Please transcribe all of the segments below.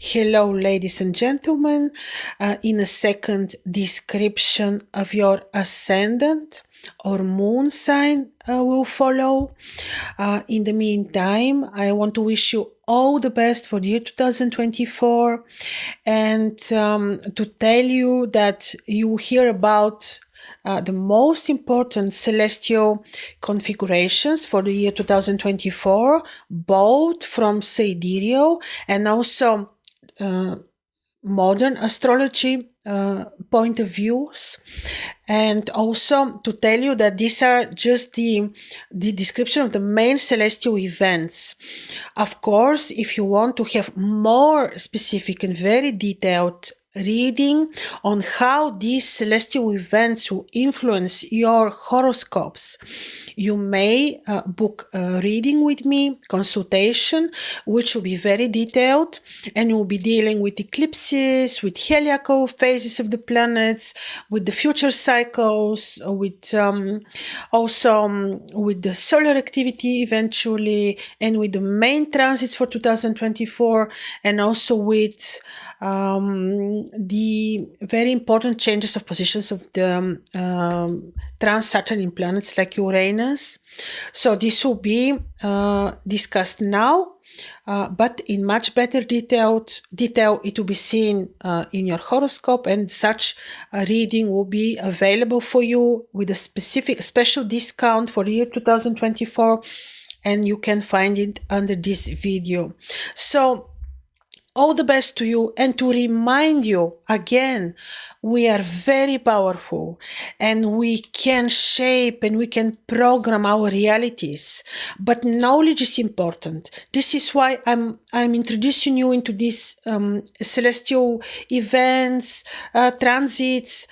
Hello, ladies and gentlemen. In a second, description of your ascendant or moon sign will follow. In the meantime, I want to wish you all the best for the year 2024 and to tell you that you hear about the most important celestial configurations for the year 2024, both from Sidereal and also modern astrology point of views, and also to tell you that these are just the description of the main celestial events. Of course, if you want to have more specific and very detailed reading on how these celestial events will influence your horoscopes, you may book a reading with me, consultation, which will be very detailed and will be dealing with eclipses, with heliacal phases of the planets, with the future cycles, with also with the solar activity eventually, and with the main transits for 2024, and also with the very important changes of positions of the trans-Saturn planets like Uranus. So this will be discussed now, but in much better detail it will be seen in your horoscope, and such a reading will be available for you with a special discount for the year 2024, and you can find it under this video. So all the best to you, and to remind you again, we are very powerful and we can shape and we can program our realities, but knowledge is important. This is why I'm introducing you into these celestial events, transits,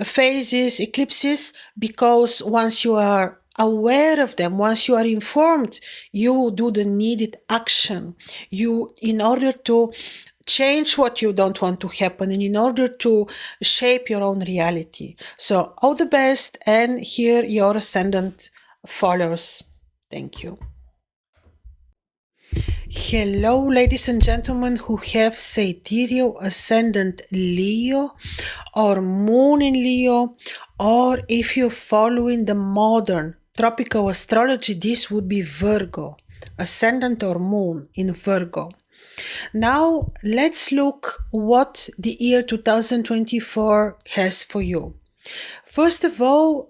phases, eclipses, because once you are aware of them, once you are informed, you do the needed action. In order to change what you don't want to happen, and in order to shape your own reality. So all the best, and here your ascendant follows. Thank you. Hello, ladies and gentlemen who have sidereal ascendant Leo or moon in Leo, or if you're following the modern tropical astrology, this would be Virgo, ascendant or moon in Virgo. Now let's look what the year 2024 has for you. First of all,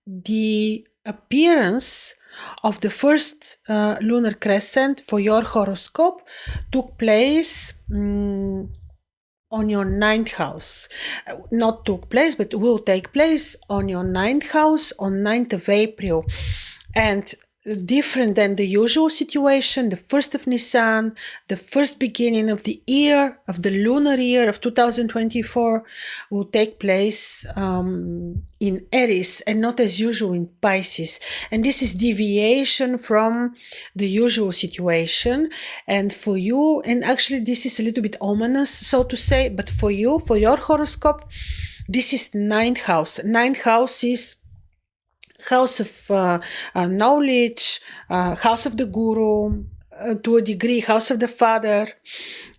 the appearance of the first lunar crescent for your horoscope took place on your 9th house. Not took place, but will take place on your 9th house on 9th of April. And different than the usual situation, the 1st of Nisan, the first beginning of the year, of the lunar year of 2024, will take place in Aries and not as usual in Pisces. And this is deviation from the usual situation. And for you, and actually this is a little bit ominous, so to say, but for you, for your horoscope, this is 9th house. 9th house is house of knowledge, house of the guru, to a degree, house of the father,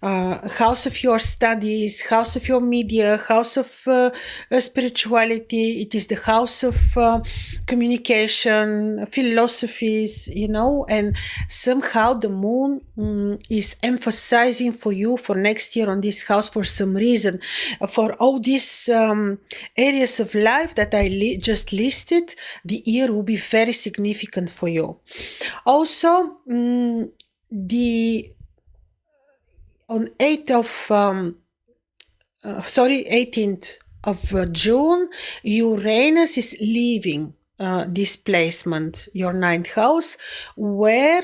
house of your studies, house of your media, house of spirituality. It is the house of communication, philosophies, and somehow the moon is emphasizing for you for next year on this house for some reason. For all these areas of life that I just listed, the year will be very significant for you. Also, on 18th of June, Uranus is leaving this placement, your 9th house, where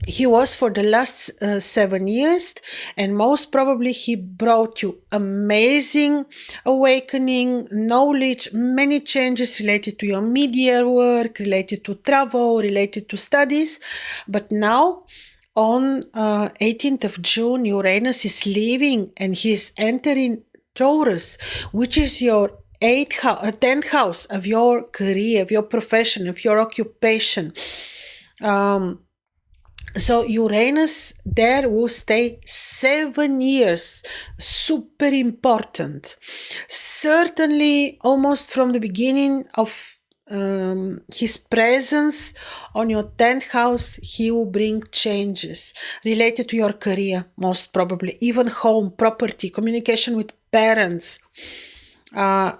he was for the last 7 years, and most probably he brought you amazing awakening, knowledge, many changes related to your media work, related to travel, related to studies. But now, on 18th of June, Uranus is leaving and he is entering Taurus, which is your 10th house of your career, of your profession, of your occupation. So Uranus there will stay 7 years. Super important. Certainly, almost from the beginning of his presence on your 10th house, he will bring changes related to your career, most probably, even home, property, communication with parents.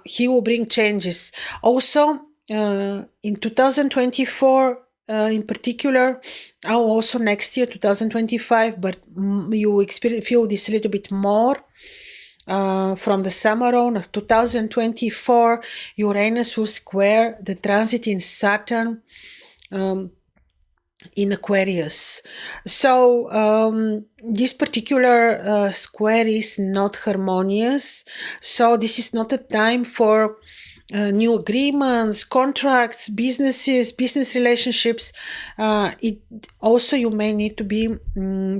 He will bring changes. Also, in 2024, in particular, also next year, 2025, but you feel this a little bit more from the summer on of 2024. Uranus will square the transit in Saturn in Aquarius. So this particular square is not harmonious. So this is not a time for new agreements, contracts, business relationships. It also, you may need to be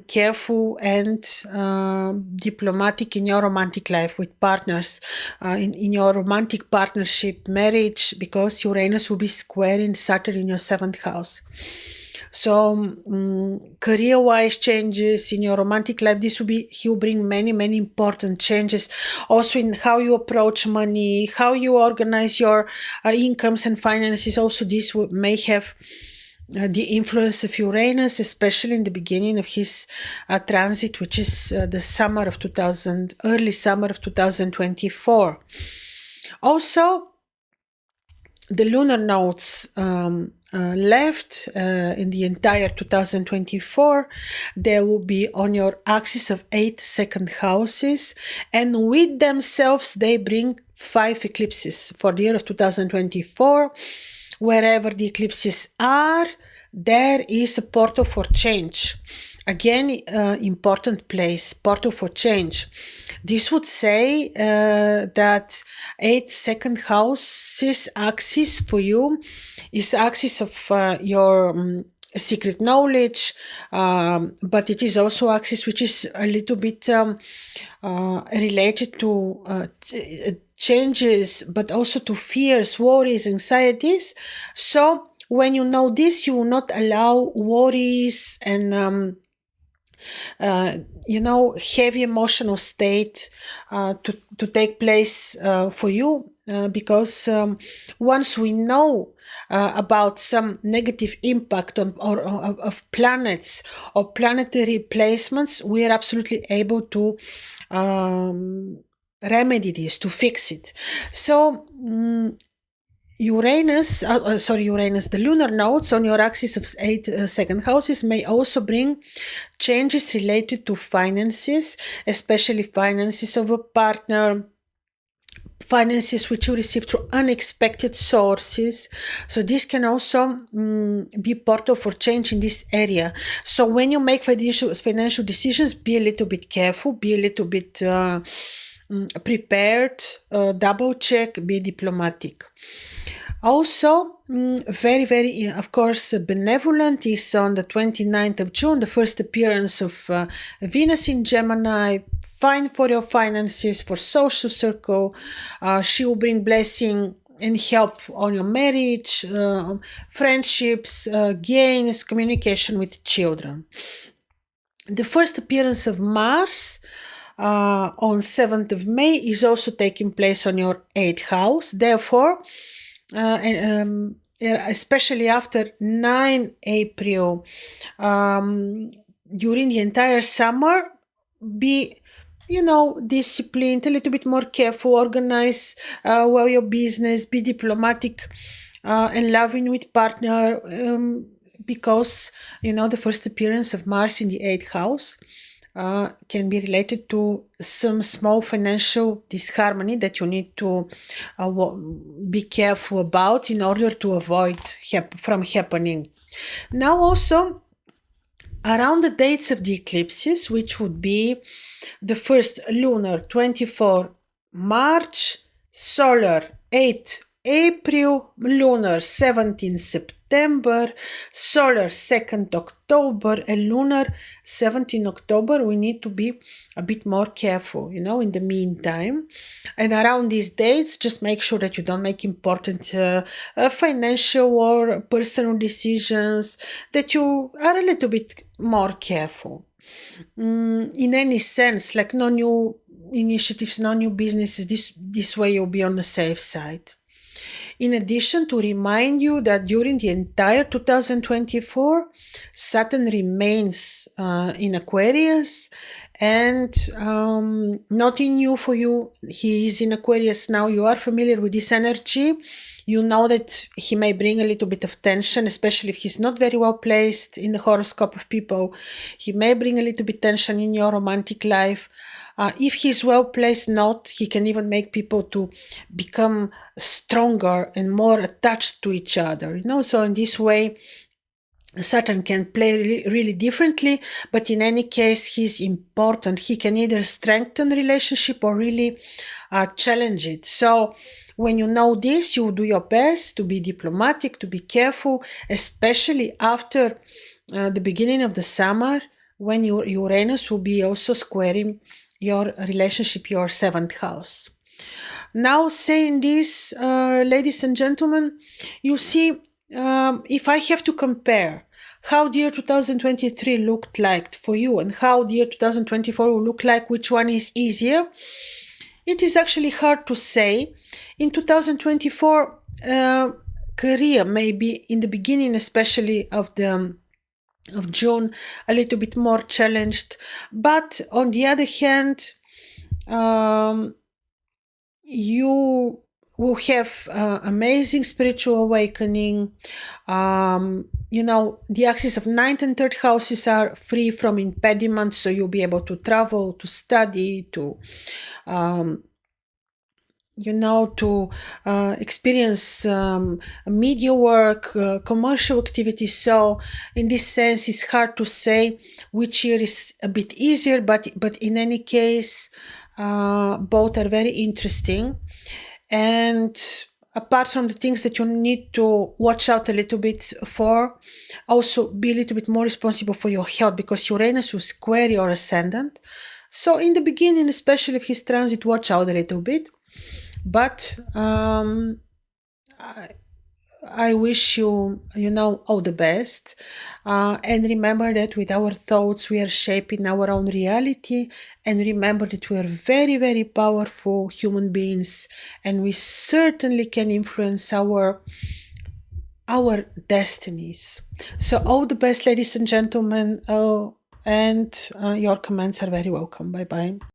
careful and diplomatic in your romantic life with partners, in your romantic partnership, marriage, because Uranus will be squaring Saturn in your 7th house. So career-wise changes in your romantic life, he will bring many important changes. Also in how you approach money, how you organize your incomes and finances. Also this may have the influence of Uranus, especially in the beginning of his transit, which is early summer of 2024. Also, the lunar nodes left in the entire 2024, they will be on your axis of 8 second houses, and with themselves they bring 5 eclipses for the year of 2024. Wherever the eclipses are, there is a portal for change. Again, important place, portal for change. This would say that 8 second houses axis for you is axis of your secret knowledge, but it is also axis which is a little bit related to changes, but also to fears, worries, anxieties. So when you know this, you will not allow worries and heavy emotional state to take place for you, because once we know about some negative impact of planets or planetary placements, we are absolutely able to remedy this, to fix it. So Uranus, the lunar nodes on your axis of 8 second houses may also bring changes related to finances, especially finances of a partner, finances which you receive through unexpected sources. So this can also be portal for change in this area. So when you make financial decisions, be a little bit careful, be a little bit prepared, double check, be diplomatic. Also, very, of course, benevolent is on the 29th of June, the first appearance of Venus in Gemini. Fine for your finances, for social circle. She will bring blessing and help on your marriage, friendships, gains, communication with children. The first appearance of Mars on 7th of May is also taking place on your 8th house. Therefore, especially after 9 April, during the entire summer, be disciplined, a little bit more careful, organize well your business, be diplomatic and loving with partner, because the first appearance of Mars in the 8th house can be related to some small financial disharmony that you need to be careful about in order to avoid from happening. Now also, around the dates of the eclipses, which would be the first lunar 24 March, solar 8 April, lunar 17 September, solar 2nd October, and lunar 17 October. We need to be a bit more careful, in the meantime. And around these dates, just make sure that you don't make important financial or personal decisions, that you are a little bit more careful. In any sense, like no new initiatives, no new businesses, this way you'll be on the safe side. In addition, to remind you that during the entire 2024, Saturn remains in Aquarius, and nothing new for you. He is in Aquarius now. You are familiar with this energy. You know that he may bring a little bit of tension, especially if he's not very well placed in the horoscope of people. He may bring a little bit tension in your romantic life. If he's well placed, he can even make people to become stronger and more attached to each other. So in this way, Saturn can play really, really differently, but in any case, he's important. He can either strengthen the relationship or really challenge it. So when you know this, you do your best to be diplomatic, to be careful, especially after the beginning of the summer, when your Uranus will be also squaring your relationship, your 7th house. Now, saying this, ladies and gentlemen, you see, if I have to compare how the year 2023 looked like for you and how the year 2024 will look like, which one is easier, it is actually hard to say. In 2024, career maybe in the beginning, especially of June, a little bit more challenged. But on the other hand, you will have amazing spiritual awakening. The axis of 9th and 3rd houses are free from impediments, so you'll be able to travel, to study, to experience media work, commercial activities. So in this sense, it's hard to say which year is a bit easier, but in any case, both are very interesting. And apart from the things that you need to watch out a little bit for, also be a little bit more responsible for your health, because Uranus will square your ascendant. So in the beginning, especially if his transit, watch out a little bit. But I wish you, all the best. And remember that with our thoughts, we are shaping our own reality. And remember that we are very, very powerful human beings. And we certainly can influence our destinies. So all the best, ladies and gentlemen. And your comments are very welcome. Bye-bye.